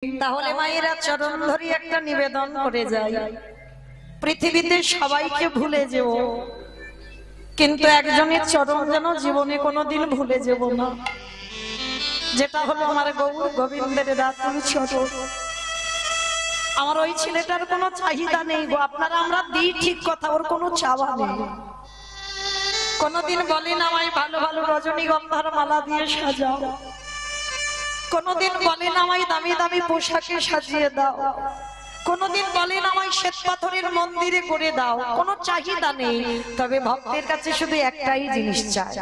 তাহলে মায়েরা চরণ ধরে একটা নিবেদন করে যায়, পৃথিবীতে সবাইকে ভুলে যেও, কিন্তু একজনের চরণ যেন জীবনে কোনোদিন ভুলে যেও না, যেটা হলো আমার গৌর গোবিন্দের রাতুল চরণ। আমার ওই ছেলেটার কোনো চাহিদা নেই গো, আপনারা আমরা দিই ঠিক কথা, ওর কোনো চাওয়া নেই। কোনদিন বলেন আমায় ভালো ভালো রজনীগন্ধার মালা দিয়ে সাজাও, কোনদিন বলেন আমায় দামি দামি পোশাকে সাজিয়ে দাও, কোনদিন বলেন আমায় শ্বেত পাথরের মন্দিরে করে দাও, কোনো চাহিদা নেই। তবে ভক্তের কাছে শুধু একটাই জিনিস চায়,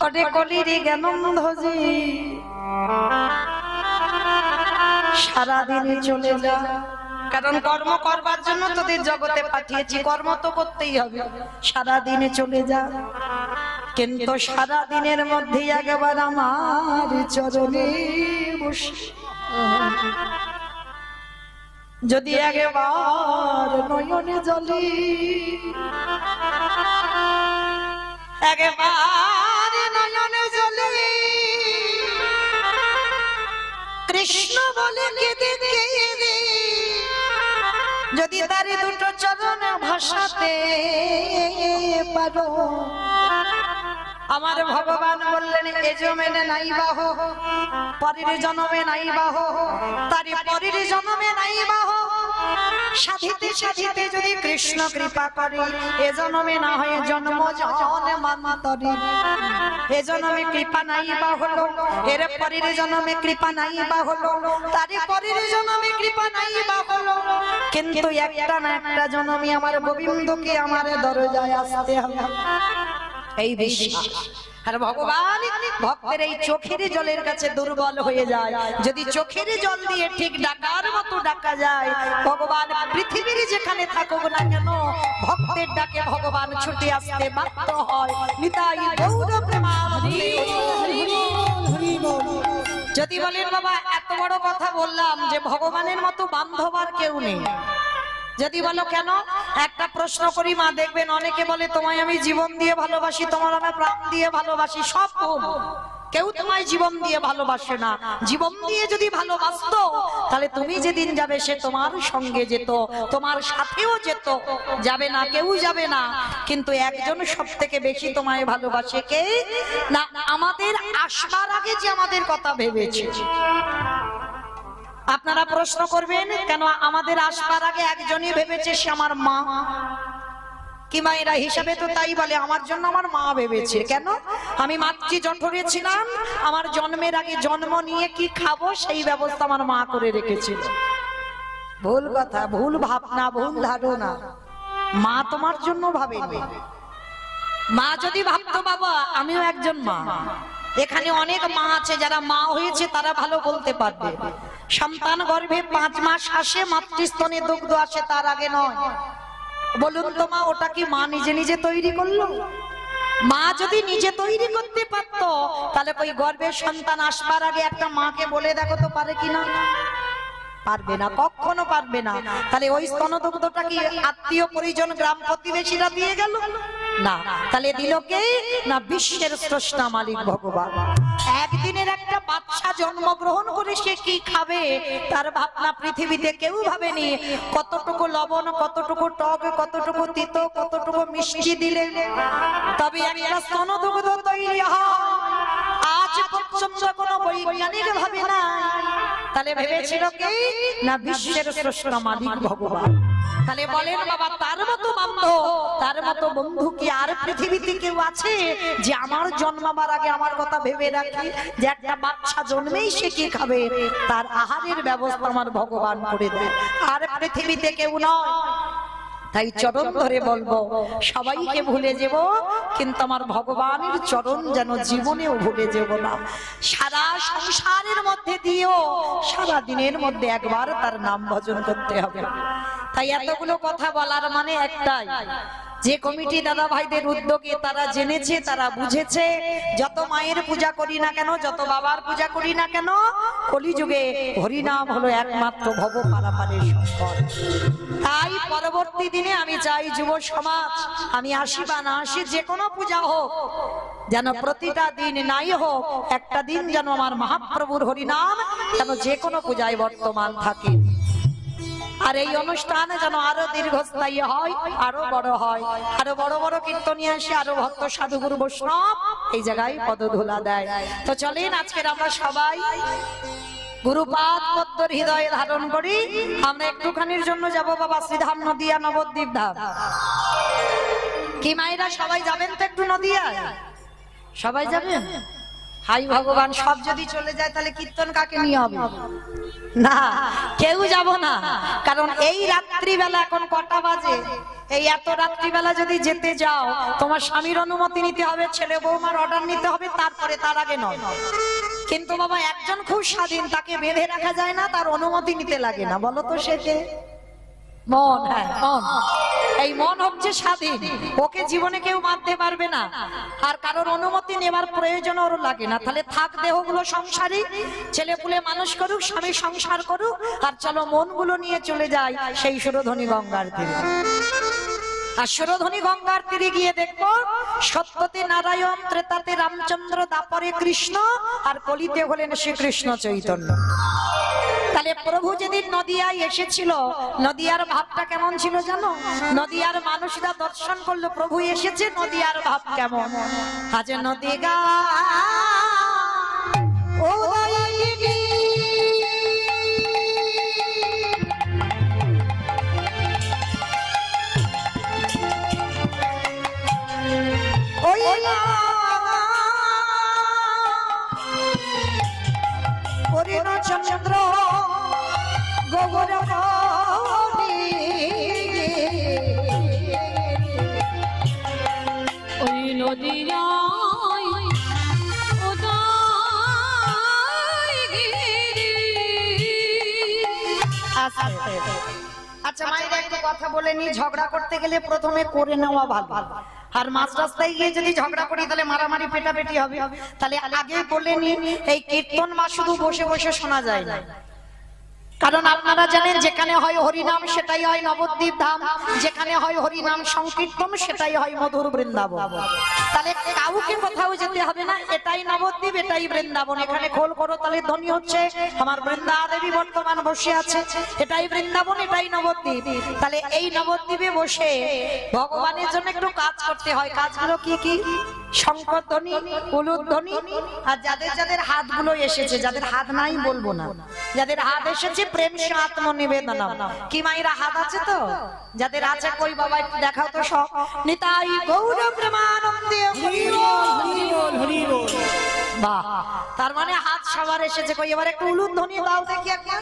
ওরে কলির জ্ঞানন্ধজি সারাদিন চলে যা, কারণ কর্ম করবার জন্য তোদের জগতে পাঠিয়েছি, কর্ম তো করতেই হবে, সারাদিনে চলে যা। কিন্তু সারা দিনের মধ্যে একবার আমার চরণে বসে যদি একবার নয়নে জলে, একবার নয়নে জলে কৃষ্ণ বলে কেঁদে কেঁদে যদি তার দুটো চরণ ভাসাতে পারো, আমার ভগবান বললেন এ জন্মে নাই বাহ, পরের জন্মে নাই বাহ, তার পরের জন্মে নাই বাহ, সাধিতে সাধিতে যদি কৃষ্ণ কৃপা করে এ জন্মে না হয় জন্ম জন্মান্তরে, এ জন্মে কৃপা নাই বা হলো, এর পরের জন্মে কৃপা নাই বা হলো, তার পরের জন্মে কৃপা নাই বা হলো, কিন্তু একটা না একটা জন্মে আমার গোবিন্দকে আমার দরজায় আসতে হবে, এই বিশ্বাস। আর ভগবান ভক্তের এই চোখের জলের কাছে দুর্বল হয়ে যায়, যদি চোখের জল দিয়ে ঠিক ডাকার মতো ডাকা যায়, ভগবান পৃথিবীর যেখানে থাকুক না কেন ভক্তের ডাকে ভগবান ছুটে আসতে বাধ্য হয়। নিতাই গৌর প্রেমানন্দে। যদি বলেন বাবা এত বড় কথা বললাম যে ভগবানের মতো বান্ধব আর কেউ নেই, যদি বলো কেন, একটা প্রশ্ন করি মা, দেখবেন অনেকে বলে তোমায় আমি জীবন দিয়ে ভালোবাসি, তোমার আমি প্রাণ দিয়ে ভালোবাসি, সব ভুল। কেউ তোমায় জীবন দিয়ে ভালোবাসে না। জীবন দিয়ে যদি ভালোবাসতো তাহলে তুমি যেদিন যাবে সে তোমার সঙ্গে যেত, তোমার সাথেও যেত, যাবে না কেউ যাবে না। কিন্তু একজন সব থেকে বেশি তোমায় ভালোবাসে, কে না আমাদের আসবার আগে যে আমাদের কথা ভেবেছে। আপনারা প্রশ্ন করবেন কেন আমাদের আসবার আগে একজনই ভেবেছে, সে আমার মা। কি মায়েরা হিসাবে তো তাই বলে, আমার জন্য আমার মা ভেবেছে। কেন? আমি মাতৃ জঠরে ছিলাম, আমার জন্মের আগে জন্ম নিয়ে কি খাবো সেই ব্যবস্থা আমার মা করে রেখেছিল। ভুল কথা, ভুল ভাবনা, ভুল ধারণা। মা তোমার জন্য ভাবেনি। মা যদি ভাবতো বাবা আমিও একজন মা, এখানে অনেক মা আছে যারা মা হয়েছে, তারা ভালো বলতে পারবে। সন্তান গর্ভে 5 মাস আসে, মাতৃস্তনে দুগ্ধ আসে, তার আগে নয়। বলুন তো মা, ওটা কি মা নিজে নিজে তৈরি করলো? মা যদি নিজে তৈরি করতে পারতো তাহলে ওই গর্ভের সন্তান আসবার আগে একটা মাকে বলে দেখো তো পারে কিনা? পারবে না, কখনো পারবে না। তাহলে ওই স্তনদুগ্ধটা কি আত্মীয় পরিজন গ্রাম প্রতিবেশীরা দিয়ে গেল? না। তাহলে দিল কে? না বিশ্বের স্রষ্টা মালিক ভগবান। একদিনের একটা বাচ্চা জন্মগ্রহণ করে সে কি খাবে তার ভাবনা পৃথিবীতে কেউ ভাবেনি। কতটুকু লবণ, কতটুকু টক, কতটুকু তিতো, কতটুকু মিষ্টি দিলে তবে একটা স্তনদুগ্ধ তৈরি হয়, আজ পর্যন্ত কোনো বৈজ্ঞানিক ভাবে না। তাহলে ভেবেছিল কে? না বিশ্বের স্রষ্টা মালিক ভগবান। তাহলে বলেন বাবা, তার মতো বান্ধব, তার মতো বন্ধু কি আর পৃথিবীতে কেউ আছে যে আমার জন্মাবার আগে আমার কথা ভেবে রাখে যে একটা বাচ্চা জন্মেই সে কি খাবে তার আহারের ব্যবস্থা আমার ভগবান করে দেয়? আর পৃথিবীতে কেউ নয়। তাই চরণ ধরে বলবো সবাইকে ভুলে যাব, কিন্তু আমার ভগবানের চরণ যেন জীবনেও ভুলে যাব না। সারা সংসারের মধ্যে দিয়েও সারা দিনের মধ্যে একবার তার নাম ভজন করতে হবে। তাই এতগুলো কথা বলার মানে একটাই, যে কমিটি দাদা ভাইদের উদ্যোগে তারা জেনেছে, তারা বুঝেছে, যত মায়ের পূজা করি না কেন, যত বাবার পূজা করি না কেন, কলিযুগে হরিনাম হলো একমাত্র ভব পারাপারের সম্পদ। তাই পরবর্তী দিনে আমি চাই যুব সমাজ, আমি আসি বা না আসি, যে কোনো পূজা হোক, যেন প্রতিটা দিন নাই হোক, একটা দিন যেন আমার মহাপ্রভুর হরিনাম যেন যে কোনো পূজায় বর্তমান থাকে। আর এই অনুষ্ঠানে যেন আরো দীর্ঘস্থায়ী হয়, আরো বড় হয়, আরো বড় বড় কীর্তনীয় আসে, আরো ভক্ত সাধুগুরু বৈষ্ণব এই জায়গায় পদধূলা দেয়। তো চলেন আজকের আমরা সবাই গুরুপাদ পদ্মর হৃদয়ে ধারণ করি। আমরা একটুখানির জন্য যাব বাবা শ্রীধাম নদিয়া নবদ্বীপ ধাম। কি মায়েরা সবাই যাবেন তো একটু নদিয়া? সবাই যাবেন? হাই ভগবান, সব যদি চলে যায় তাহলে কীর্তন কাকে নিয়ে হবে? না, কেউ যাব না। কারণ এই রাত্রিবেলা এখন কটা বাজে? এই এত রাত্রিবেলা যদি যেতে যাও, তোমার স্বামীর অনুমতি নিতে হবে, ছেলে বৌমার অর্ডার নিতে হবে, তারপরে, তার আগে নয়। কিন্তু বাবা একজন খুব স্বাধীন, তাকে বেঁধে রাখা যায় না, তার অনুমতি নিতে লাগে না। বলো তো সে কে? মন। হ্যাঁ, মন। এই মন হচ্ছে স্বাধীন, ওকে জীবনে কেউ মানতে পারবে না, আর কারোর অনুমতি নেবার প্রয়োজন ওর লাগে না। তাহলে থাক দেহগুলো সংসারী, ছেলে পুলে মানুষ করুক, স্বামী সংসার করুক, আর চলো মনগুলো নিয়ে চলে যায় সেই সুরধনী গঙ্গার তীরে। আর সুরধনী গঙ্গার তীরে গিয়ে দেখবো সত্যতে নারায়ণ, ত্রেতাতে রামচন্দ্র, দাপরে কৃষ্ণ, আর কলিতে হলেন শ্রীকৃষ্ণ চৈতন্য। তাহলে প্রভু যেদিন নদিয়ায় এসেছিল, নদিয়ার ভাবটা কেমন ছিল জানো? নদিয়ার মানুষরা দর্শন করলো প্রভু এসেছে, নদিয়ার ভাব কেমন? আজ নদী গা চন্দ্র গোবর ওই নদীরা। আচ্ছা মায়েরা একটু কথা বলে নি, ঝগড়া করতে গেলে প্রথমে করে নেওয়া ভালো। আর মাঝ রাস্তায় গিয়ে যদি ঝগড়া করি তাহলে মারামারি পেটাপেটি হবে। তাহলে আগে বলে নি, এই কীর্তন মা শুধু বসে বসে শোনা যায় না। কারণ আপনারা জানেন যেখানে হয় হরিনাম সেটাই হয় নবদ্বীপ ধাম, যেখানে হয় হরিনাম সংকীর্তন সেটাই হয় মধুর বৃন্দাবন। তাহলে কাউকে কোথাও যেতে হবে না, এটাই নবদ্বীপ, এটাই বৃন্দাবন। এখানে খোল করো তাহলে ধ্বনি হচ্ছে আমার বৃন্দা দেবী বর্তমান বসে আছে, এটাই বৃন্দাবন, এটাই নবদ্বীপ। তাহলে এই নবদ্বীপে বসে ভগবানের জন্য একটু কাজ করতে হয়। কাজগুলো কি কি? শঙ্কর ধ্বনি, উলুধ্বনি, আর যাদের যাদের হাতগুলো এসেছে, যাদের হাত নাই বলবো না, যাদের হাত এসেছে প্রেম সে আত্মনিবেদনম। কি মায়েরা হাত আছে তো? যাদের আছে কই বাবা একটু দেখাও তো সব। নিতাই গৌর প্রেমানন্দে হরি বল হরি বল। বাহ, তার মানে হাত সবার এসেছে। কই এবার একটু উলুধ্বনি দাও দেখি একবার।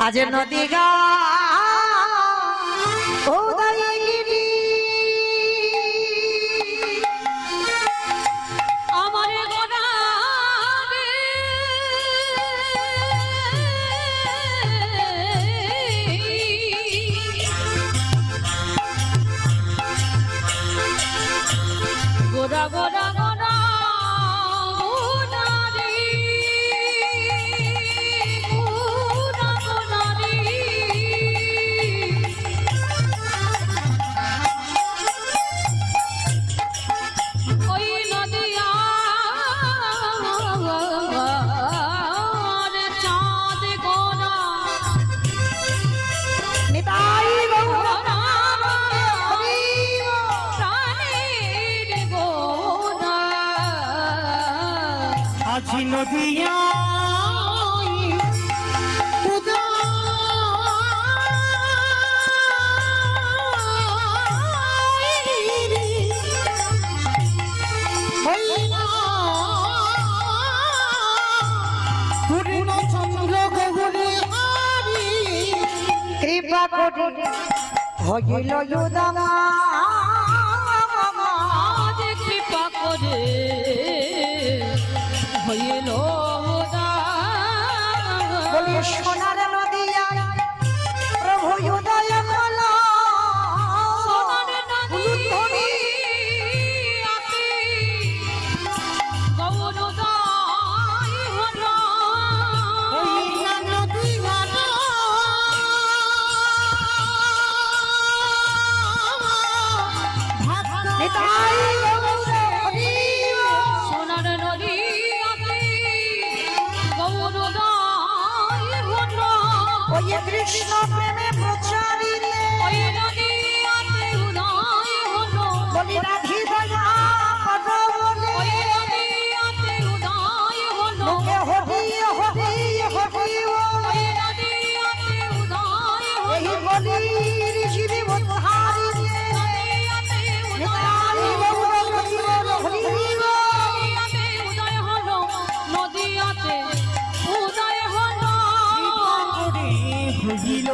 আজ নদী গা উদয়গিরি গোরা গোরা গোরা গোনারি গোরা গোনারি। ওই নদিয়া চাঁদ গোরা নিতাই গৌরা আজি নদিয়া কৃপা করি হইল উদামা, কৃপা করে হইল বলি সোনার নদিয়া প্রভু উদয় হলো। সোনার নদিয়া গৌর উদয় হলো। নদিয়া হয়ে কৃষ্ণ প্রেমে প্রচারিতে ওই নদিয়াতে উদয় হলো বলি রাধি দয়া করো বলে ওই নদিয়াতে উদয় হলো লোকে হরি হরি হরি বলে ওই নদিয়াতে উদয় হলো এই বলি ঋষিবি উদ্ধারিতে নদিয়াতে নিতাই গৌর হরি বল হরি বল নদিয়াতে উদয় হলো নদিয়াতে উদয় হলো হইল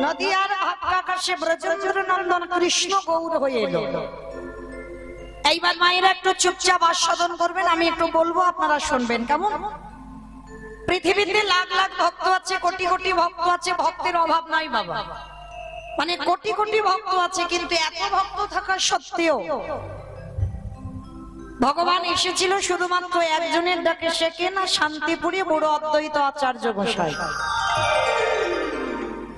নদিয়ার আকাশে ব্রজেন্দ্র নন্দন কৃষ্ণ গৌর হয়ে এলো। এইবার মায়েরা একটু চুপচাপ আস্বাদন করবেন, আমি একটু বলবো আপনারা শুনবেন কেমন। পৃথিবীতে লাখ লাখ ভক্ত আছে, কোটি কোটি ভক্ত আছে, ভক্তের অভাব নাই বাবা, মানে কোটি কোটি ভক্ত আছে, কিন্তু এত ভক্ত থাকা সত্ত্বেও ভগবান এসেছিল শুধুমাত্র একজনের ডাকে, সে কে না শান্তিপুরে বড় অদ্বৈত আচার্য গোসাই।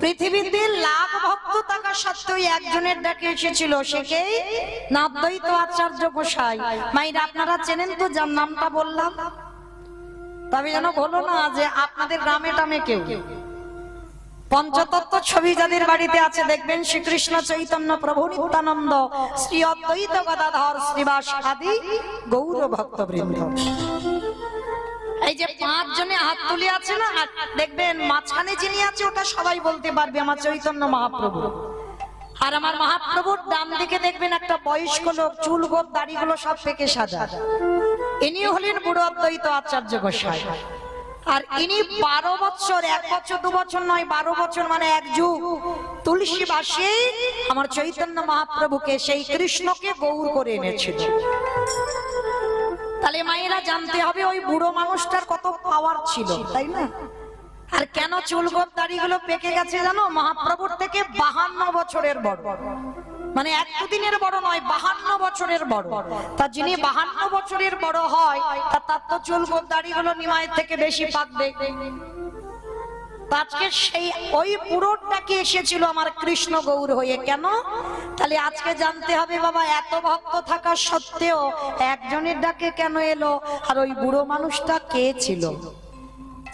পৃথিবীতে লাখ ভক্ত থাকা সত্ত্বেও একজনের ডাকে এসেছিল, সে কে না অদ্বৈত আচার্য গোসাই। মাইরা আপনারা চেনেন তো যার নামটা বললাম, তবে যেন বলো না যে আপনাদের গ্রামে টামে কেউ পঞ্চতত্ত্ব ছবি যাদের বাড়িতে আছে দেখবেন শ্রীকৃষ্ণ চৈতন্য প্রভু নিত্যানন্দ শ্রী অদ্বৈত গদাধর শ্রীবাস আদি গৌর ভক্তবৃন্দ। এই যে 5 জনে হাত তুলে আছে না, দেখবেন মাঝখানে যিনি আছে ওটা সবাই বলতে পারবে আমার চৈতন্য মহাপ্রভু। আর আমার মহাপ্রভুর ডান দিকে দেখবেন একটা বয়স্ক লোক, চুল গোপ দাড়িগুলো সব পেকে সাদা, ইনি হলেন বুড়ো অদ্বৈত আচার্য গোসাই। আর ইনি 12 বছর, 1 বছর 2 বছর নয়, 12 বছর মানে 1 যুগ তুলসী বাসে আমার চৈতন্য মহাপ্রভুকে, সেই কৃষ্ণকে গৌর করে এনেছিল। তাহলে মায়েরা জানতে হবে ওই বুড়ো মানুষটার কত পাওয়ার ছিল, তাই না? আর কেন চুলগোপ দাড়িগুলো পেকে গেছে জানো? মহাপ্রভুর থেকে 52 বছরের বড়, মানে 1 দিনের বড় নয়, 52 বছরের বড়। তা যিনি 52 বছরের বড় হয় তার তো চুলগোপ দাড়িগুলো নিমায়ের থেকে বেশি পাকবে। আজকে সেই ওই পুরোটাকে এসেছিল আমার কৃষ্ণ গৌর হয়ে। কেন? তাহলে আজকে জানতে হবে বাবা, এত ভক্ত থাকা সত্ত্বেও একজনের ডাকে কেন এলো? আর ওই বুড়ো মানুষটা কে ছিল?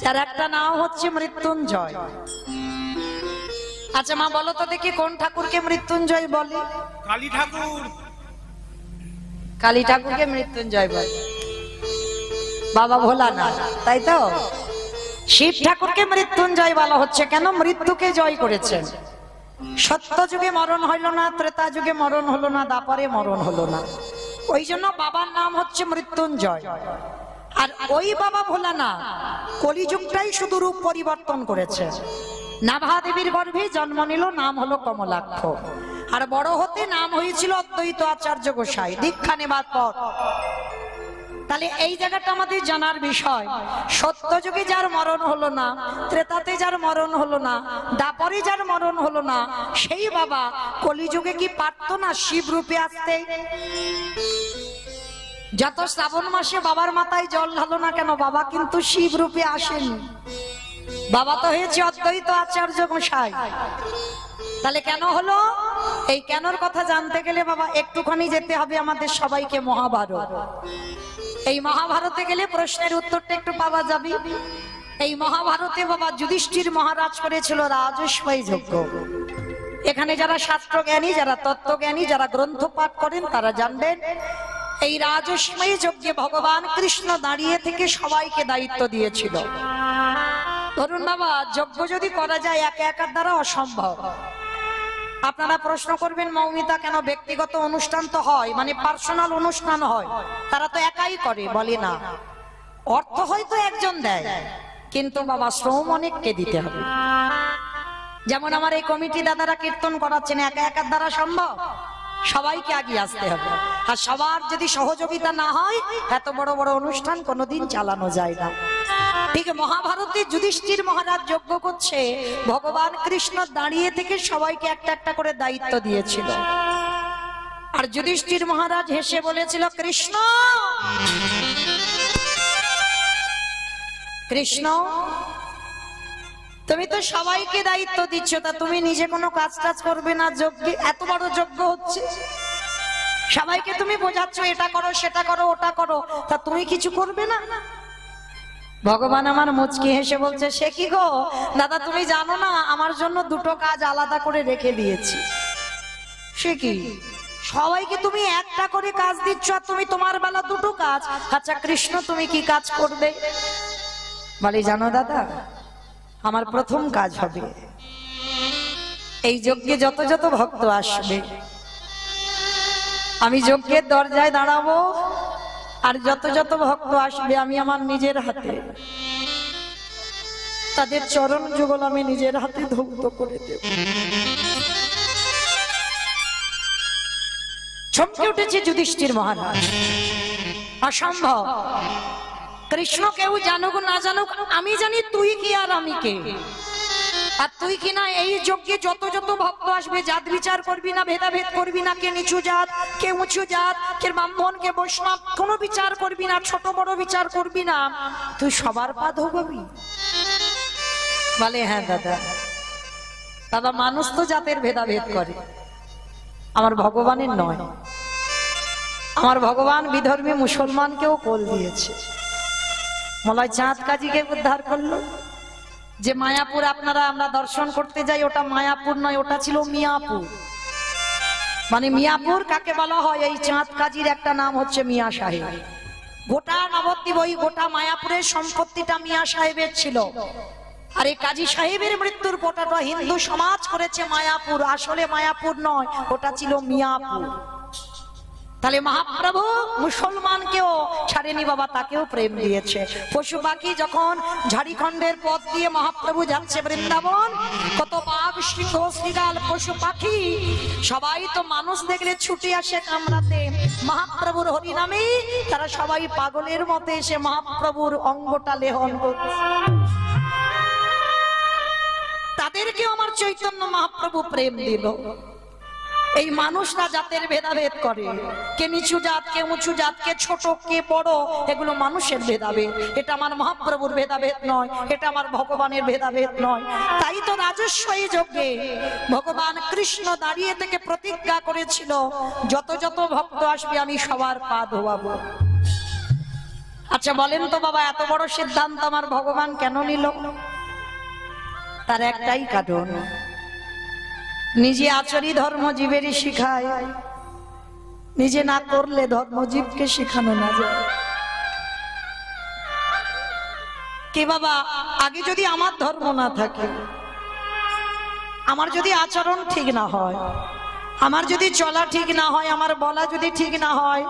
যার একটা নাম হচ্ছে মৃত্যুঞ্জয়। আচ্ছা মা বলো তো দেখি, কোন ঠাকুরকে মৃত্যুঞ্জয় বলে? কালী ঠাকুর। কালী ঠাকুরকে মৃত্যুঞ্জয় বলে, বাবা ভোলানাথ, তাই তো? শিব ঠাকুরকে মৃত্যুঞ্জয় বলা হচ্ছে কেন? মৃত্যুকে জয় করেছেন। সত্য যুগে মরণ হইল না, ত্রেতা যুগে মরণ হলো না, দ্বাপরে মরণ হলো না, ওই জন্য বাবার নাম হচ্ছে মৃত্যুঞ্জয়। আর ওই বাবা ভোলানাথ কলিযুগটাই শুধু রূপ পরিবর্তন করেছে। নাভা দেবীর গর্ভে জন্ম নিল, নাম হলো কমলাক্ষ। আর বড় হতে নাম হয়েছিল অদ্বৈত আচার্য গোসাই দীক্ষা নেবার পর। তাহলে এই জায়গাটা আমাদের জানার বিষয়, সত্য যুগে যার মরণ হলো না, ত্রেতাতে যার মরণ হলো না, দ্বাপরে যার মরণ হলো না, সেই বাবা কলিযুগে কি পারতো না শিব রূপে আসতে? যত শ্রাবণ মাসে বাবার মাথায় জল ঢালো না কেন, বাবা কিন্তু শিব রূপে আসেনি, বাবা তো হয়েছে অদ্বৈত আচার্য গোসাই। তাহলে কেন হলো? এই কেনর কথা জানতে গেলে বাবা একটুখানি যেতে হবে আমাদের সবাইকে মহাভারত। এই মহাভারতে গেলে প্রশ্নের উত্তরটা একটু পাওয়া যাবে। এই মহাভারতে বাবা যুধিষ্ঠির মহারাজ করেছিল রাজস্বী যজ্ঞ। এখানে যারা শাস্ত্র জ্ঞানী, যারা তত্ত্বজ্ঞানী, যারা গ্রন্থ পাঠ করেন তারা জানবেন, এই রাজস্বী যজ্ঞে ভগবান কৃষ্ণ দাঁড়িয়ে থেকে সবাইকে দায়িত্ব দিয়েছিল। ধরুন বাবা, যজ্ঞ যদি করা যায় একা একার দ্বারা অসম্ভব। আপনারা প্রশ্ন করবেন মৌমিতা কেন ব্যক্তিগত অনুষ্ঠান তো হয়, মানে পার্সোনাল অনুষ্ঠান হয়, তারা তো একাই করে। বলে না, অর্থ হয়তো একজন দেয়, কিন্তু বাবা শ্রম অনেককে দিতে হবে। যেমন আমার এই কমিটি দাদারা কীর্তন করাচ্ছেন, একা একার দ্বারা সম্ভব? সবাইকে আগে আসতে হবে। আর সবার যদি সহযোগিতা না হয় এত বড় বড় অনুষ্ঠান কোনোদিন চালানো যায় না। ঠিক মহাভারতে যুধিষ্ঠির মহারাজ যজ্ঞ করছে, ভগবান কৃষ্ণ দাঁড়িয়ে থেকে সবাইকে একটা একটা করে দায়িত্ব দিয়েছিল। আর যুধিষ্ঠির মহারাজ হেসে বলেছিল, কৃষ্ণ কৃষ্ণ তুমি তো সবাইকে দায়িত্ব দিচ্ছ, তা তুমি নিজে কোনো কাজ টাজ করবে না? যজ্ঞে এত বড় যজ্ঞ হচ্ছে, সবাইকে তুমি বোঝাচ্ছ এটা করো সেটা করো ওটা করো, তা তুমি কিছু করবে না? ভগবান আমার মুচকি হেসে বলছে, সে কি গো দাদা, তুমি জানো না আমার জন্য দুটো কাজ আলাদা করে রেখে দিয়েছি। সে কি, সবাইকে তুমি একটা করে কাজ দিচ্ছ আর তুমি তোমার বেলা দুটো কাজ? আচ্ছা কৃষ্ণ তুমি কি কাজ করবে? বলে জানো দাদা, আমার প্রথম কাজ হবে এই যজ্ঞে যত যত ভক্ত আসবে আমি যজ্ঞের দরজায় দাঁড়াবো, আর যত যত ভক্ত আসবে আমি আমার নিজের হাতে তাদের চরণ যুগল আমি নিজের হাতে ধৌত করে দেব। চমকে উঠেছে যুধিষ্ঠির মহারাজ, অসম্ভব, কৃষ্ণ কেউ জানুক না জানুক আমি জানি তুই কি আর আমি কে। আর তুই কি না এই যজ্ঞে যত যত ভক্ত আসবে জাত বিচার করবি না, ভেদাভেদ করবি না, কে নিচু জাত কে উঁচু জাত, কে ব্রাহ্মণ কে বৈষ্ণব, কোনো বিচার করবি না, ছোট বড় বিচার করবি না, তুই সবার পা ধোবাবি? বলে হ্যাঁ দাদা, দাদা মানুষ তো জাতের ভেদাভেদ করে, আমার ভগবানের নয়। আমার ভগবান বিধর্মী মুসলমানকেও কোল দিয়েছে। মলয় চাঁদ কাজীকে উদ্ধার করলো। যে মায়াপুর আপনারা আমরা দর্শন করতে যাই, ওটা মায়াপুর নয়, ওটা ছিল মিয়াপুর। মানে মিয়াপুর কাকে বলা হয়? এই চাঁদ কাজীর একটা নাম হচ্ছে মিয়া সাহেব। গোটা নবদ্বীপ ওই গোটা মায়াপুরের সম্পত্তিটা মিয়া সাহেবের ছিল। আর এই কাজী সাহেবের মৃত্যুর পরটা হিন্দু সমাজ করেছে মায়াপুর, আসলে মায়াপুর নয়, ওটা ছিল মিয়াপুর। তাহলে মহাপ্রভু মুসলমানকেও ছাড়েনি বাবা, তাকেও প্রেম দিয়েছে। পশু পাখি যখন ঝাড়খণ্ডের পথ দিয়ে মহাপ্রভু যাচ্ছে বৃন্দাবন, কত বাঘ সিংহ শ্রীগাল পশু পাখি সবাই তো মানুষ দেখলে ছুটে আসে কামড়াতে। মহাপ্রভুর হরিনামে তারা সবাই পাগলের মতো এসে মহাপ্রভুর অঙ্গটা লেহন করছে। তাদেরকেও আমার চৈতন্য মহাপ্রভু প্রেম দিল। এই মানুষরা জাতের ভেদাভেদ করে, কে নিচু জাত কে উঁচু জাত, কে ছোট কে বড়, এগুলো মানুষের ভেদাভেদ। এটা আমার মহাপ্রভুর ভেদাভেদ নয়, এটা আমার ভগবানের ভেদাভেদ নয়। তাই তো রাজস্বই যজ্ঞে ভগবান কৃষ্ণ দাঁড়িয়ে থেকে প্রতিজ্ঞা করেছিল, যত যত ভক্ত আসবে আমি সবার পা ধোয়াবো। আচ্ছা বলেন তো বাবা, এত বড় সিদ্ধান্ত আমার ভগবান কেন নিল? তার একটাই কারণ, নিজে আচরি ধর্মজীবেরই শিখায়, নিজে না করলে ধর্মজীবকে শেখানো না যায়। কে বাবা, আগে যদি আমার ধর্ম না থাকে, আমার যদি আচরণ ঠিক না হয়, আমার যদি চলা ঠিক না হয়, আমার বলা যদি ঠিক না হয়,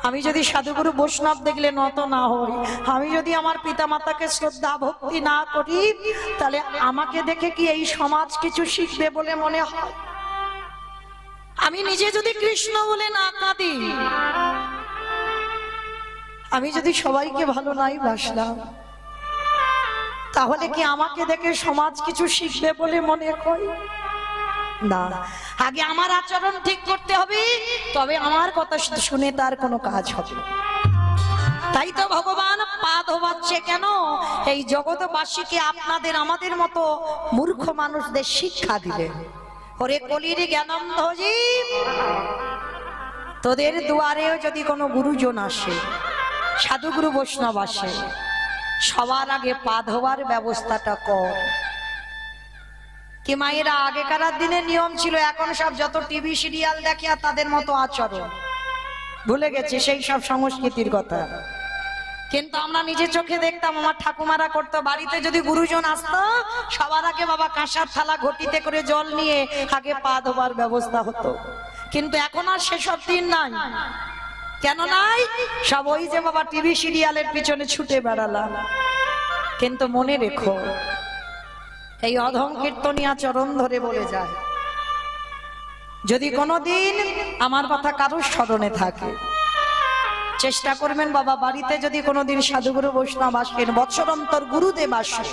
আমি যদি সাধুগুরু বৈষ্ণব দেখলে নত না হই, আমি যদি আমার পিতামাতাকে শ্রদ্ধা ভক্তি না করি, তাহলে আমাকে দেখে কি এই সমাজ কিছু শিখবে বলে মনে হয়? আমি নিজে যদি কৃষ্ণ বলে না কাঁদি, আমি যদি সবাইকে ভালো নাই বাসলাম, তাহলে কি আমাকে দেখে সমাজ কিছু শিখবে বলে মনে হয়? না, আগে আমার আচরণ ঠিক করতে হবে, তবে আমার কথা শুনে তার কোনো কাজ হবে। তাই তো ভগবান পা ধোয়াচ্ছে কেন? এই জগৎবাসীকে আপনাদের আমাদের মতো মূর্খ মানুষদের শিক্ষা দিলেন। ওরে কলির জ্ঞানন্ধ জীব, তোদের দুয়ারেও যদি কোনো গুরুজন আসে, সাধুগুরু বৈষ্ণব আসে, সবার আগে পা ধোয়ার ব্যবস্থাটা কর। কি মায়েরা, আগেকার দিনে নিয়ম ছিল, এখন সব যত টিভি সিরিয়াল দেখে আর তাদের মতো আচরণ, ভুলে গেছে সেই সব সংস্কৃতির কথা। কিন্তু আমরা নিজে চোখে দেখতাম, আমার ঠাকুমারা করতো, বাড়িতে যদি গুরুজন আসতো সবার আগে বাবা কাঁসার থালা ঘটিতে করে জল নিয়ে আগে পা ধোবার ব্যবস্থা হতো। কিন্তু এখন আর সেসব দিন নাই। কেন নাই? সব ওই যে বাবা টিভি সিরিয়ালের পিছনে ছুটে বেড়ালাম। কিন্তু মনে রেখো, এই অধম কীর্তনিয়া চরণ ধরে বলে যায়, যদি কোনোদিন আমার কথা কারোর স্মরণে থাকে, চেষ্টা করবেন বাবা বাড়িতে যদি কোনোদিন সাধুগুরু বৈষ্ণব আসেন, বৎসরন্তর গুরুদেব আসেন,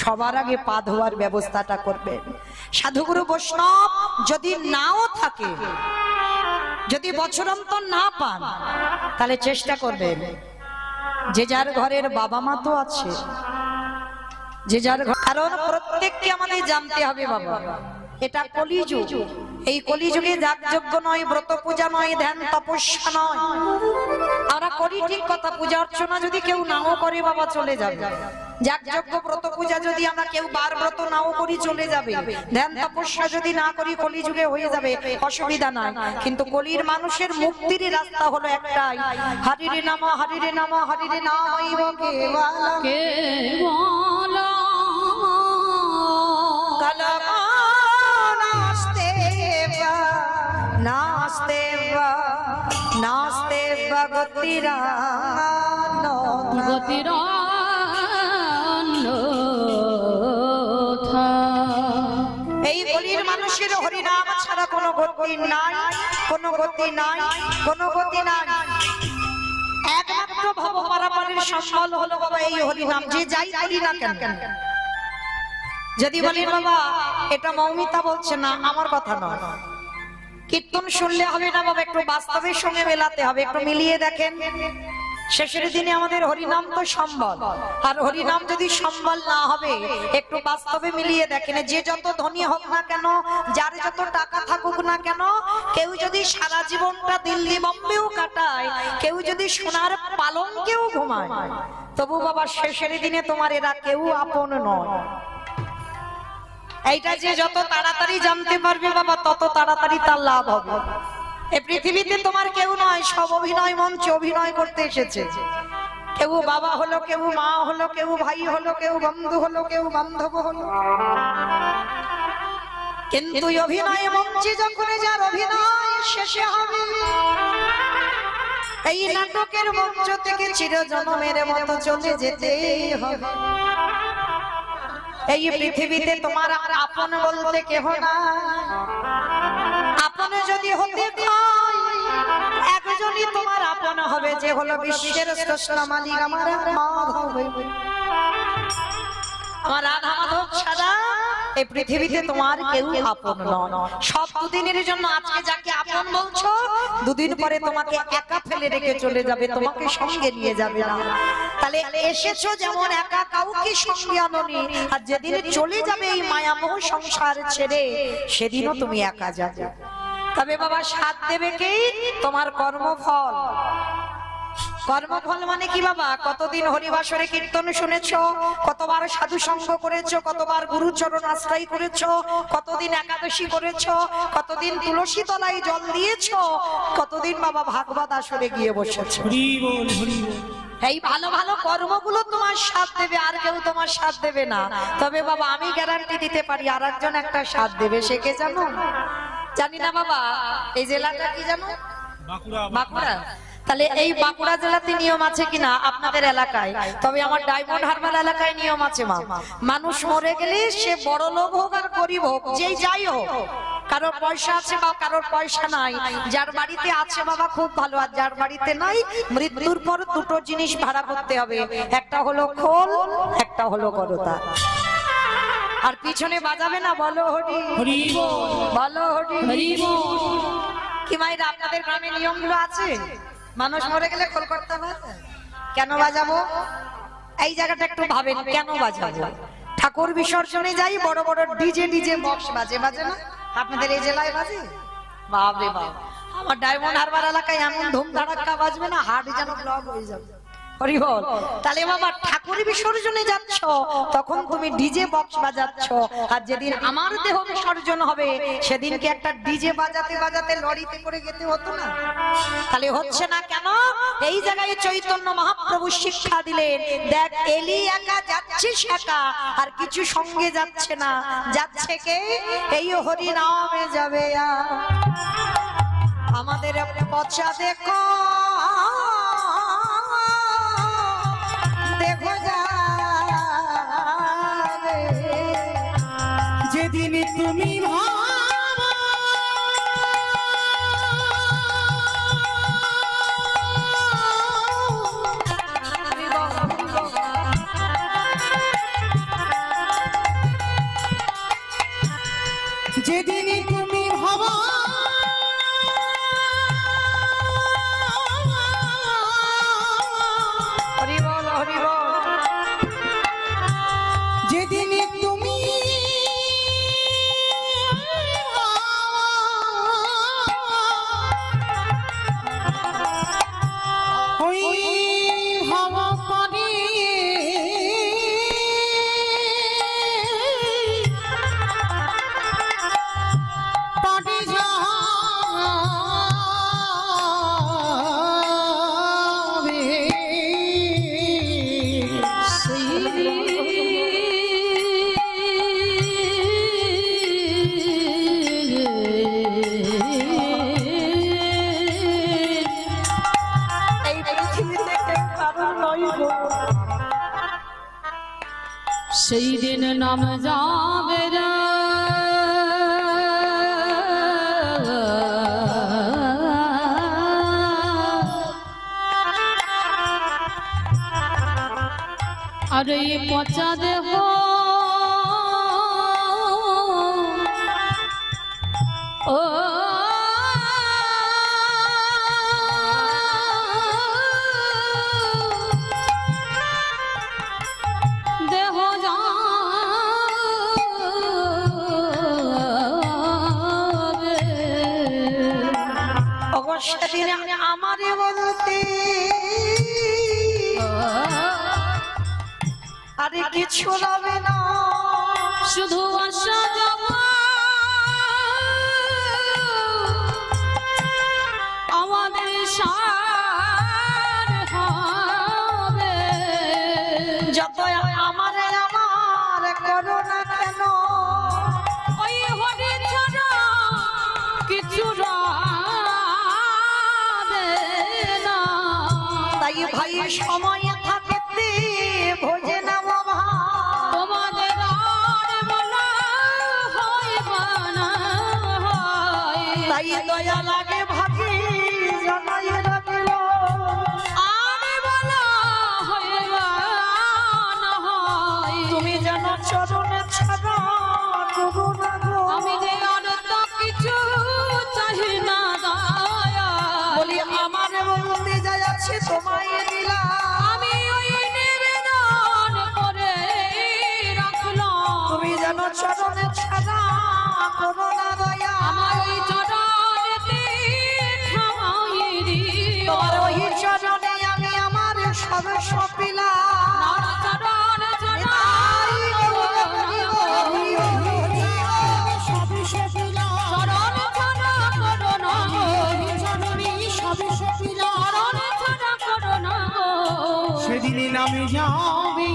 সবার আগে পা ধোয়ার ব্যবস্থাটা করবেন। সাধুগুরু বৈষ্ণব যদি নাও থাকে, যদি বৎসরন্তর না পান, তাহলে চেষ্টা করবেন, যে যার ঘরের বাবা মা তো আছে, যে যার, কারণ প্রত্যেককে আমাদের জানতে হবে বাবা, এটা কলিযুগ। এই কলিযুগে যাগযজ্ঞ নয়, ব্রত পূজা নয়, ধ্যান তপস্যা নয়। আমরা করি ঠিক কথা, পূজা অর্চনা যদি কেউ নাও করে বাবা চলে যাবে। যাগযজ্ঞ ব্রত পূজা যদি আমরা কেউ বার ব্রত নাও করি চলে যাবে। ধ্যান তপস্যা যদি না করি কলিযুগে হয়ে যাবে, অসুবিধা নাই। কিন্তু কলির মানুষের মুক্তির রাস্তা হলো একটাই, হরিরে নাম হরিরে নাম হরিরে নামাইব কেবলম নাস্তে নাস্তে ভগতিরা এই কলির মানুষের হরিনাম ছাড়া কোনো গতি নাই, কোনো গতি নাই, কোনো গতি নাই। একমাত্র ভব পারাপারের সম্বল হলো বাবা এই হরিনাম। যে যাই করি না কেন, যদি বলি বাবা এটা মৌমিতা বলছে না, আমার কথা নয়, কীর্তন শুনলে হবে না বাবা, একটু বাস্তবের সঙ্গে মেলাতে হবে, একটু মিলিয়ে দেখেন। শেষের দিনে আমাদের হরিনাম তো সম্বল, আর হরিনাম যদি সম্বল না হবে একটু বাস্তবে মিলিয়ে দেখেন। যে যত ধনী হোক না কেন, যার যত টাকা থাকুক না কেন, কেউ যদি সারা জীবনটা দিল্লি বম্বেও কাটায়, কেউ যদি সোনার পালঙ্কেও ঘুমায়, তবু বাবা শেষের দিনে তোমার এরা কেউ আপন নয়। এইটা যে যত তাড়াতাড়ি জানতে পারবে বাবা, তত তাড়াতাড়ি তার লাভ হবে। এই পৃথিবীতে তোমার কেউ নয়, সব অভিনয় মঞ্চে অভিনয় করতে এসেছে। কেউ বাবা হলো, কেউ মা হলো, কেউ ভাই হলো, কেউ বন্ধু হলো, কেউ বান্ধব হলো। কিন্তু অভিনয় মঞ্চে যখন যার অভিনয় শেষে হবে, এই নাটকের মঞ্চ থেকে চিরজন্মের মতো চলে যেতেই হবে। এই পৃথিবীতে তোমার আপন বলতে কেহ না। আপন যদি হতে হয় একজনই তোমার আপন হবে, যে হলো বিশ্বের শ্রেষ্ঠ মালিক আমার মাধব। আমার রাধা মাধব ছাড়া এই পৃথিবীতে তোমার কেউ আপন নয়। সব দুদিনের জন্য। আজকে যাকে আপন বলছো, দুদিন পরে তোমাকে একা ফেলে রেখে চলে যাবে, তোমাকে সঙ্গে নিয়ে যাবে না। তাহলে এসেছো যেমন একা, কাউকে সঙ্গে আনোনি, আর যেদিন চলে যাবে এই মায়ামোহ সংসার ছেড়ে, সেদিনও তুমি একা যাবে। তবে বাবা সাথ দেবে কে? তোমার কর্মফল। কর্মফল মানে কি বাবা? কতদিন হরিবাসরে কীর্তন শুনেছো, কতবার সাধু সঙ্গ করেছো, কতবার গুরুচরণ আশ্রয় করেছো, কতদিন একাদশী করেছো, কতদিন তুলসী তলায় জল দিয়েছো, কতদিন বাবা ভাগবত আসরে গিয়ে বসেছো। এই ভালো ভালো কর্মগুলো তোমার সাথ দেবে, আর কেউ তোমার সাথ দেবে না। তবে বাবা আমি গ্যারান্টি দিতে পারি, আর একজন একটা সাথ দেবে। সে কে জানো? জানি না বাবা। এই জেলাটা কি জানো? বাঁকুড়া। তাহলে এই বাঁকুড়া জেলাতে নিয়ম আছে কিনা আপনাদের এলাকায়? তবে আমার ডায়মন্ড হারবার এলাকায় নিয়ম আছে মা। মানুষ মরে গেলে সে বড় লোক হোক আর গরিব হোক, যেই যাই হোক, কারোর পয়সা আছে বা কারোর পয়সা নাই, যার বাড়িতে আছে বাবা খুব ভালো, আর যার বাড়িতে নাই, মৃত্যুর পর দুটো জিনিস ভাড়া করতে হবে। একটা হলো খোল, একটা হলো করতা। আর পিছনে বাজাবে না, বলো হরি হরি বল, বলো হরি হরি বল। কি মায়েরা আপনাদের গ্রামে নিয়মগুলো আছে? মানুষ মরে গেলে খোল করতে হবে। কেন বাজাবো? এই জায়গাটা একটু ভাবেন, কেন বাজাবো? ঠাকুর বিসর্জনে যাই, বড় বড় ডিজে বক্স বাজে, বাজে না? আপনাদের এই জেলায় বাজে? বাপরে বাপ, আমার ডায়মন্ড হারবার এলাকায় এমন ধুম ধাড়াক্কা বাজবে না, হাট যেন ব্লক হয়ে যাবে। হরি বল। তাহলে বাবা ঠাকুর বিসর্জনে যাচ্ছ, তখন তুমি ডিজে বক্স বাজাচ্ছ, আর যেদিন আমার দেহ বিসর্জন হবে সেদিনকে একটা ডিজে বাজাতে বাজাতে লরিতে করে যেতে হতো না? তাহলে হচ্ছে না কেন? এই জায়গায় চৈতন্য মহাপ্রভু শিক্ষা দিলেন, দেখ এলি একা যাচ্ছিস একা, আর কিছু সঙ্গে যাচ্ছে না, যাচ্ছে কে? এই হরি নামে যাবে। আমাদের পচা দেখো, দেখো যাবে যেদিন তুমি যেদিন তুমি ভাবা হরি বল, হরি বল। সেই দিন নাম যাবে রে আর এই পচা দেহ ও দেহ যাবে অবশ্য দিনে আমারে বলতে আরে কিছু হবে না, শুধু আসা যাওয়া আমাদের সার হবে। যত আমারে আমার করো না কেন, ওই হরি ছাড়া কিছু রাবে না। তাই ভাই সময় থাকতে ভোজে না বাবা, তোমাদের আর বলা হয় বানা হয়। তাই দয়া লাগে ভাগে জানাই রাখিল, আর বলা হয় বানা হয়। তুমি যেন চরণে ছাড়া করো না গো। আমি যে আর তো কিছু চাহি না দয়া, বলি আমার বলতে যাই আছে তোমায় দিলাম, আমি ওই নিবেদন করে রাখলাম। তুমি যেন চরণে ছাড়া করো না দয়া। আমার ওই চরণেতে থামাই দিও। তোমার ওই চরণে আমি আমার সব সপিলাম। চরণ ছাড়া চরণ ছাড়া করো না গো। চরণ ছাড়া করো না গো। সেদিনই নামে যাবে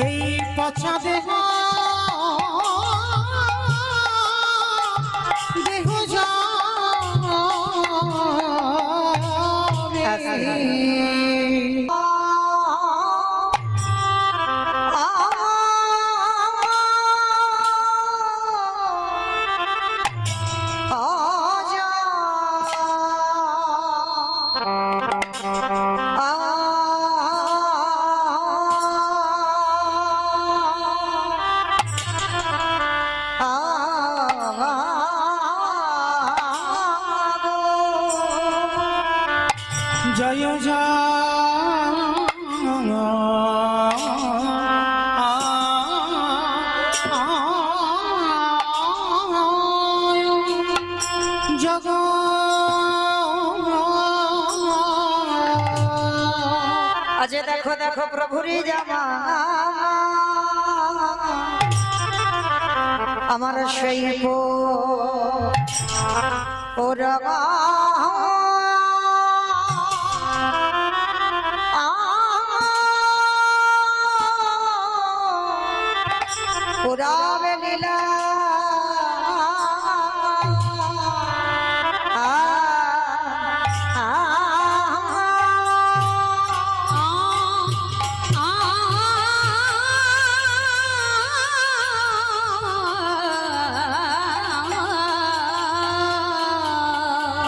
এই পচা দেহ দেহ যাবে। জয় জগ আজ দেখো দেখো প্রভুরি জামা আমার সেই ওরগা পুরাবে লীলা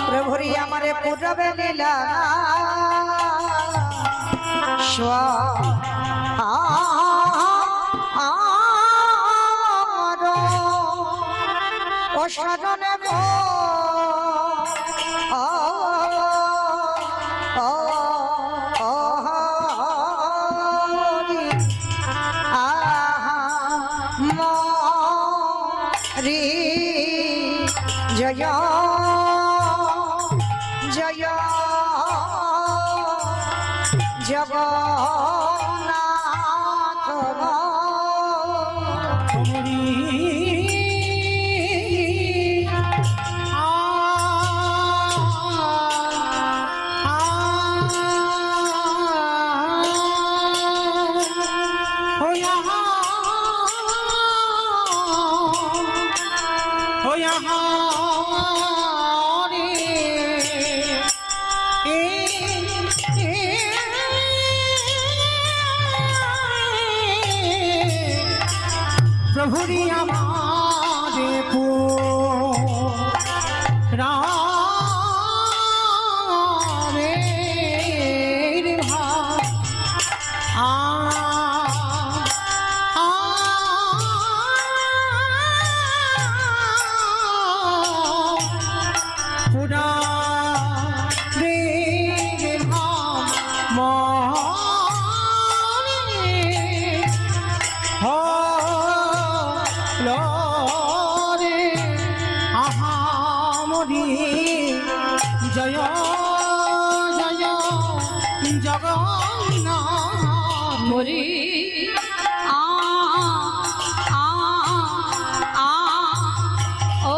প্রভুরি আমারে পুরাবে লীলা ও শরণে জয় জয় জগন্নাথ রে প্রভুরি আমারে রামের ভাব পুরা রে ভাব মনে হরে আহামরি জয় জয় জগন্নাথ মরি আ আ আ ও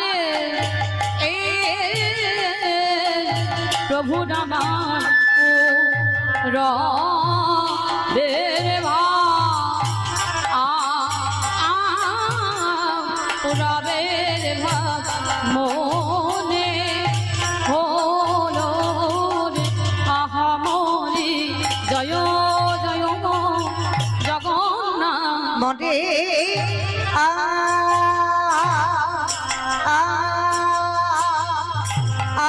রে এ প্রভু নামার র রে ভা আ আ রে ভা মনে হলো রে আহা মরি জয় জয় জগন্নাথ মনে আ আ আ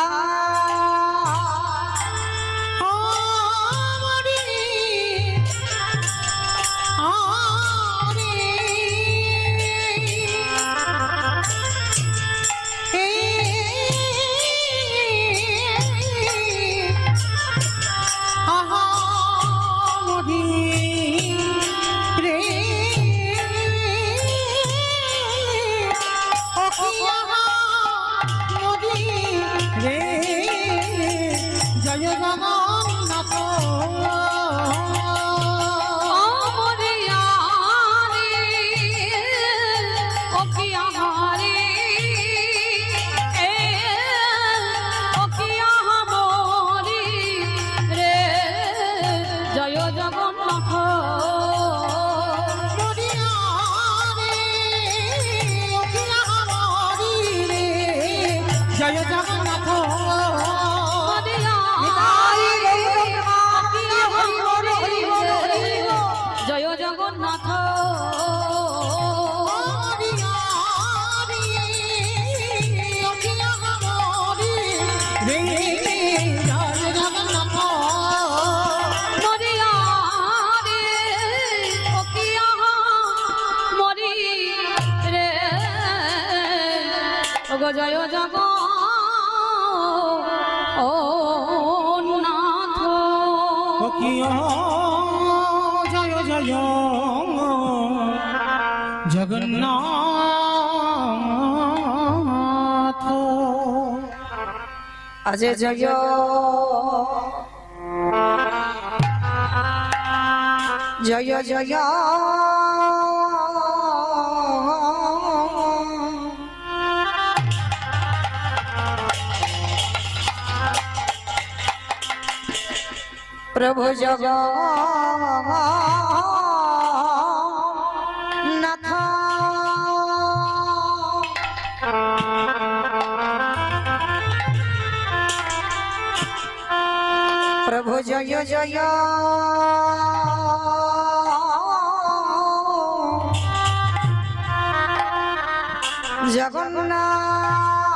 আমরি আরে আহামরি রে অখিয়ামরি রে জয় জগন্নাথ জয় জগন্নাথ জয় জগন্নাথ জয় জগন্নাথ রে জয় জগন্নাথ মরিয়া রে ওকিয়া মরি রে ওগো জয় জগ ও নাথ অখিয় জয় জয় জগন্নাথ আজ জয় জয় জয় প্রভু জগন্নাথ প্রভু জয় জয়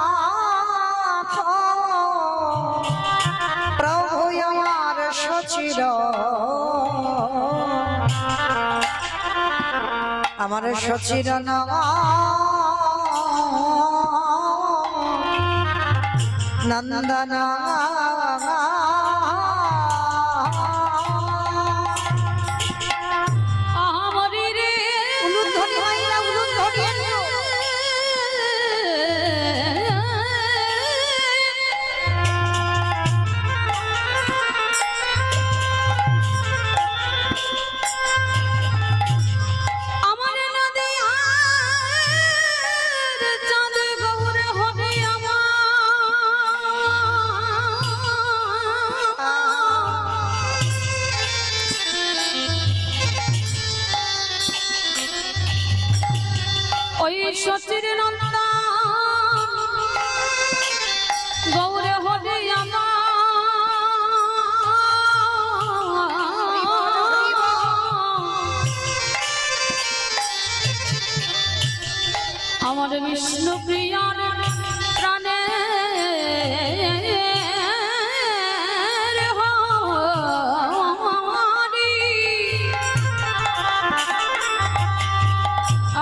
জগন্নাথ প্রভু আমার সচির আমার সচির নন্দনা আমরি রে উলুধ্বনি হয় না, উলুধ্বনি এলো। আমার নদী আর চাঁদ গৌর হবে ওই সচির নন্দন গৌর হবে আমার আমার বিষ্ণু প্রিয়ার প্রাণে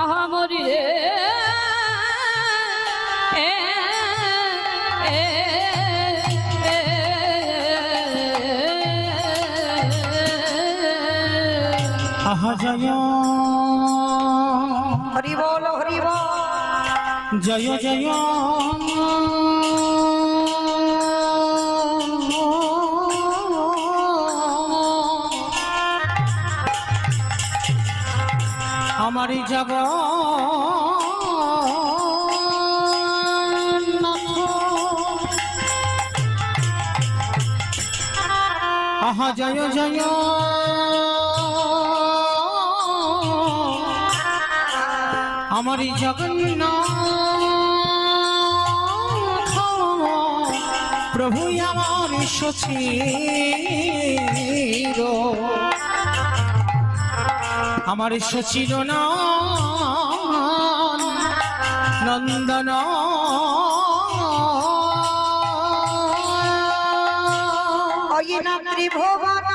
আহামরি রে আহা জয় হরি বল হরি বল। জয় জয় আমার জগন্নাথ আহা জয় জয় আমার জগন্নাথ প্রভু আমার সচির আমার সচির নন্দন অয়িনা ত্রিভুবন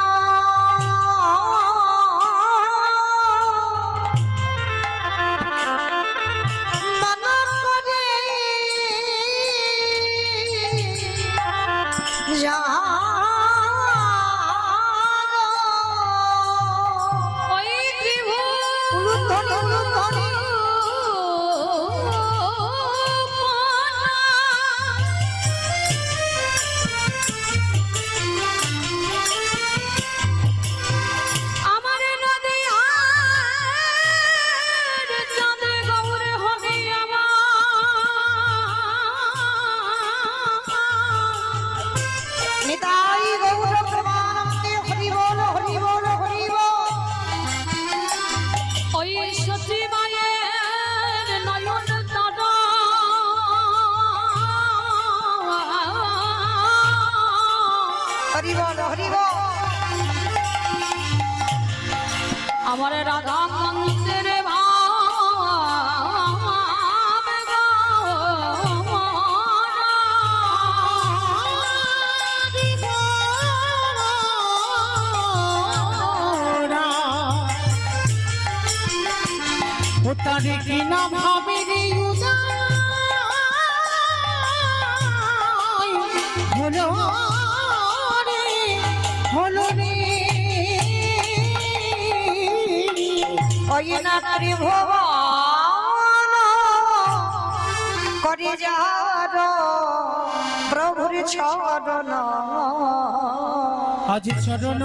আমার রাধা কান্তের ভাব ও তারে কি না ভাবে রে হলো রে হলো রে অয়িনা ত্রিভুবন করে যার প্রভুর চরণ আজ চরণ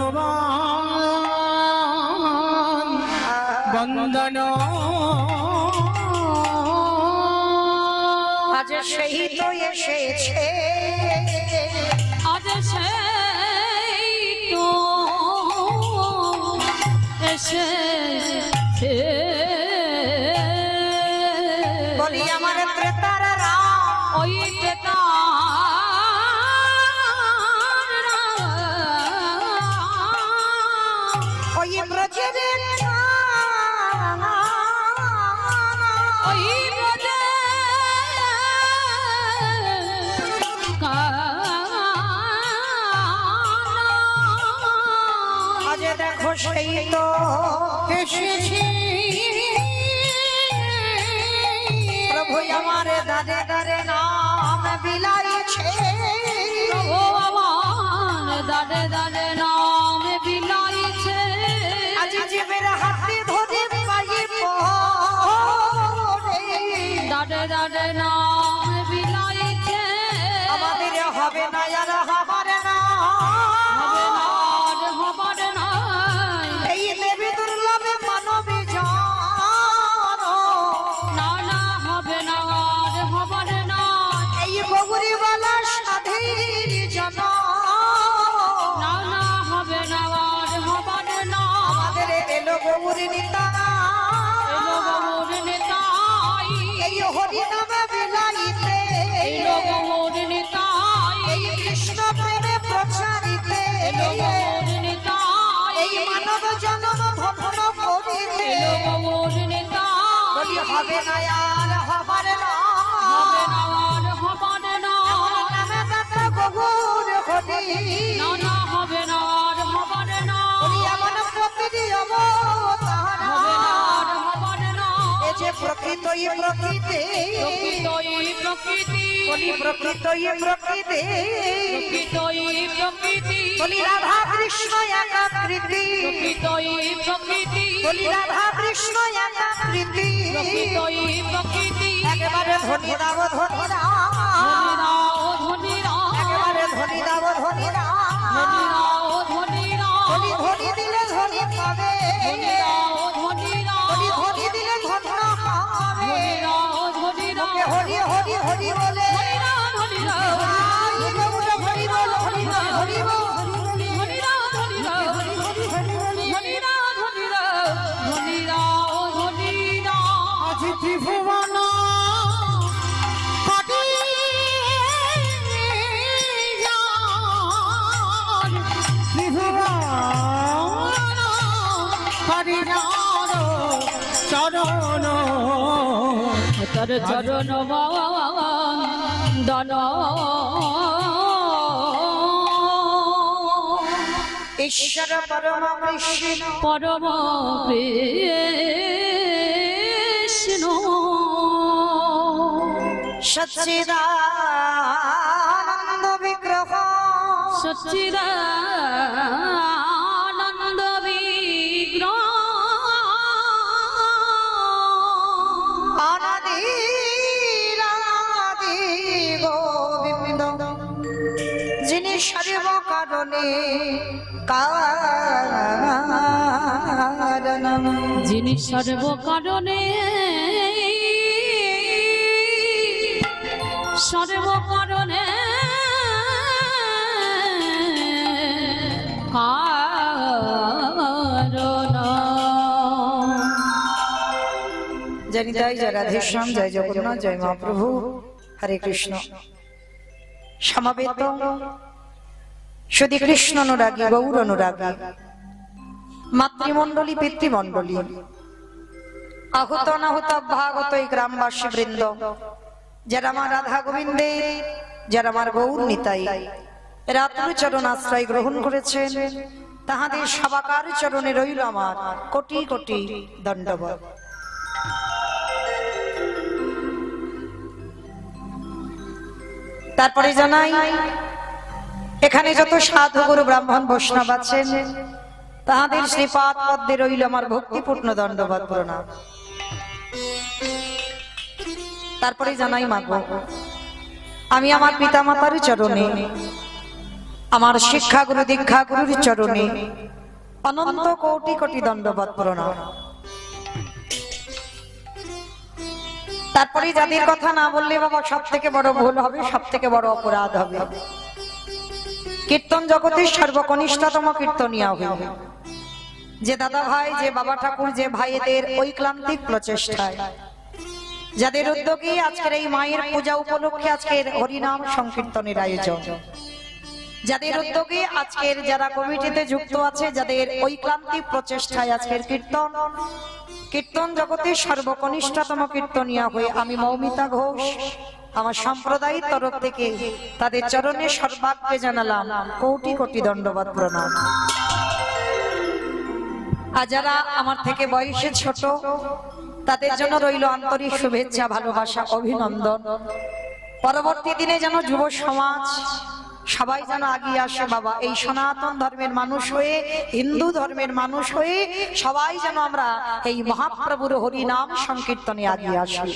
বন্দন আজ সেই তো এসেছে আজ সেই তো এসেছে বলি আমার ত্রেতার রাম ওই ওই ব্রজের ওই আজ দেখো সেই তো এসেছি প্রভু আমার দাদে দাদে নাম বিলাইছে ও আমার দাদে দাদে নাম বিলাইছে আজ জীবের হাতে ধরে পাইব দাদে দাদে নাম বিলাইছে আমাদের হবে না আর হবে না হবে না আর হবে না এই দেবী দুর্লভে মানবী জন না না হবে না আর হবে না এই বগুড়িওয়ালা সাধীর জন না না হবে না আর হবে না আমাদের এলো গৌরী নিতা এলো গৌর নিতাই এই হরি নামে বিলাইতে এলো গৌর নিতাই এই কৃষ্ণ প্রেমে প্রচারিতে এলো গৌর নিতাই এই মানব জন্ম ধন্য করিতে এলো গৌর নিতাই বলি হবে না আর হবে না না হবে না আর হবে না বলি এমন প্রকৃতি অবতার হবে না আর হবে না এ যে প্রকৃতই প্রকৃতি প্রকৃতই প্রকৃতি বলি প্রকৃতই প্রকৃতি প্রকৃতই প্রকৃতি বলি রাধা কৃষ্ণ একাকৃতি প্রকৃতই প্রকৃতি বলি রাধা কৃষ্ণ একাকৃতি প্রকৃতই প্রকৃতি একেবারে ধনী দাও ধনী দাও ধনীরা একেবারে ধনী দাও ধনী দাও ধনীরা ধনীরা বলি ধনী দিলে ধনী পাবে ধনীরা ধনীরা বলি ধনী দিলে ধন্য হবে ধনীরা ওকে হরি হরি হরি বলে ধনীরা উঠে উঠে হরি বল হরি বল হরি বল ধনীরা ধনীরা ধনীরা ধনীরা ধনীরা ধনীরা আজ ত্রিভুবন পাটি যার ত্রিভুবন পাটি যার চরণ তার চরণ দন ঈশ্বর পরম কৃষ্ণ পরম কৃষ্ণ সচ্চিদানন্দ বিগ্রহ সচ্চিদানন্দ বিগ্রহ অনাদিরাদি গোবিন্দ যিনি সর্ব কারণে কারণম যিনি সর্ব কারণে সর্ব কারণে জানি তাই জয় রাধেশ্যাম জয় জগন্নাথ জয় মহাপ্রভু হরে কৃষ্ণ সমবেত শুধু কৃষ্ণ অনুরাগী গৌর অনুরাগী মাতৃমণ্ডলী পিতৃমণ্ডলী আহুত অনাহুত ভাগত এই গ্রামবাসী বৃন্দ যারা আমার রাধা গোবিন্দের যারা আমার গৌর নিতাই রাত্র চরণ আশ্রয় গ্রহণ করেছেন তাহাদের সবাকার চরণে রইল আমার কোটি কোটি দণ্ডবত। তারপরে জানাই এখানে যত সাধু গুরু ব্রাহ্মণ বৈষ্ণব আছেন তাহাদের শ্রীপাদ পদ্মে রইল আমার ভক্তিপূর্ণ দণ্ডবত প্রণাম। তারপরে জানাই মাগো আমি আমার পিতামাতার চরণে আমার শিক্ষা গুরু দীক্ষা গুরুর চরণে অনন্ত কোটি কোটি দণ্ডবত প্রণাম। তারপরে যাদের কথা না বললে বাবা সব থেকে বড় ভুল হবে, সব থেকে বড় অপরাধ হবে। কীর্তন জগতের সর্বকনিষ্ঠতম কীর্তনিয়া হবে যে দাদা ভাই, যে বাবা ঠাকুর, যে ভাইদের ঐক্লান্তিক প্রচেষ্টায়, যাদের উদ্যোগে আজকের এই মায়ের পূজা উপলক্ষে আজকের হরিনাম সংকীর্তনের আয়োজন, যাদের উদ্যোগে আজকের যারা কমিটিতে যুক্ত আছে, যাদের ঐক্লান্তিক প্রচেষ্টায় আজকের কীর্তন, কীর্তন জগতের সর্বকনিষ্ঠতম কীর্তনিয়া হয়ে আমি মৌমিতা ঘোষ আমার সম্প্রদায়ের তরফ থেকে তাদের চরণে সর্বাগ্রে জানালাম কোটি কোটি দণ্ডবত প্রণাম। আর যারা আমার থেকে বয়সে ছোট তাদের জন্য রইল আন্তরিক শুভেচ্ছা, ভালোবাসা, অভিনন্দন। পরবর্তী দিনে যেন যুব সমাজ সবাই যেন আগিয়ে আসে বাবা, এই সনাতন ধর্মের মানুষ হয়ে, হিন্দু ধর্মের মানুষ হয়ে সবাই যেন আমরা এই মহাপ্রভুর হরিনাম সংকীর্তনে আগিয়ে আসি।